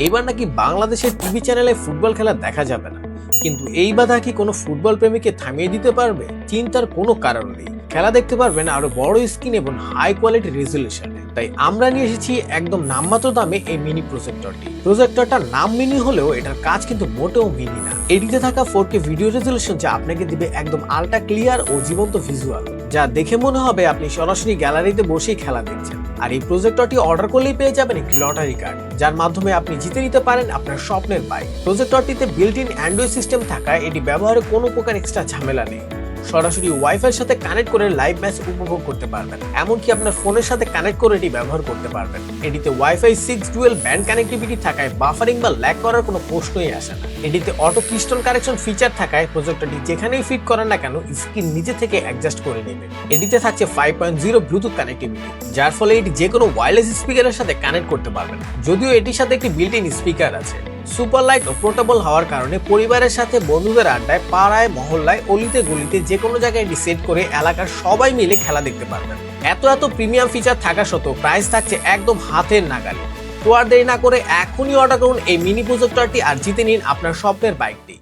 এবার নাকি বাংলাদেশের টিভি চ্যানেলে ফুটবল খেলা দেখা যাবে না, কিন্তু এই বাধা কি কোনো ফুটবল প্রেমীকে থামিয়ে দিতে পারবে? চিন্তার কোনো কারণ নেই, খেলা দেখতে পারবেন আরো বড় স্ক্রিন এবং হাই কোয়ালিটি রেজুলেশনে। তাই আমরা নিয়ে এসেছি একদম নামমাত্র দামে এই মিনি প্রজেক্টরটি। প্রজেক্টরটার নাম মিনি হলেও এটার কাজ কিন্তু মোটেও মিনি না। এটিতে থাকা 4K ভিডিও রেজুলেশন যা আপনাকে দিবে একদম আল্ট্রা ক্লিয়ার ও জীবন্ত ভিজুয়াল, যা দেখে মনে হবে আপনি সরাসরি গ্যালারিতে বসেই খেলা দেখছেন। আর এই প্রজেক্টরটি অর্ডার করলেই পেয়ে যাবেন একটি লটারি কার্ড, যার মাধ্যমে আপনি জিতে নিতে পারেন আপনার স্বপ্নের বাইক। প্রজেক্টরটিতে বিল্ট ইন অ্যান্ড্রয়েড সিস্টেম থাকায় এটি ব্যবহারে কোনো প্রকার এক্সট্রা ঝামেলা নেই। সরাসরি ওয়াইফাই সাথে কানেক্ট করে লাইভ ম্যাচ উপভোগ করতে পারবেন, এমনকি আপনার ফোনের সাথে কানেক্ট করে এটি ব্যবহার করতে পারবেন। এটিতে ওয়াইফাই 6 ডুয়েল ব্যান্ড কানেক্টিভিটি থাকায় বাফারিং বা ল্যাগ করার কোনো প্রশ্নই আসে না। এটিতে অটো ক্রিস্টাল কারেকশন ফিচার থাকায় প্রজেক্টরটি যেখানেই ফিট করেন না কেন স্ক্রিন নিজে থেকে অ্যাডজাস্ট করে নেবে। এটিতে থাকছে 5.0 ব্লুটুথ কানেক্টিভিটি, যার ফলে এটি যে কোনো ওয়্যারলেস স্পিকারের সাথে কানেক্ট করতে পারবেন। যদিও এটির সাথে একটি বিল্ট ইন স্পিকার আছে। সুপার লাইট ও পোর্টেবল হওয়ার কারণে পরিবারের সাথে বন্ধুদের আড্ডায়, পাড়ায়, মহল্লায়, অলিতে গলিতে যে কোনো জায়গায় এটি সেট করে এলাকার সবাই মিলে খেলা দেখতে পারবেন। এত প্রিমিয়াম ফিচার থাকা সত্ত্বেও প্রাইস থাকছে একদম হাতের নাগালে। তো আর দেরি না করে এখনই অর্ডার করুন এই মিনি প্রজেক্টরটি আর জিতে নিন আপনার স্বপ্নের বাইকটি।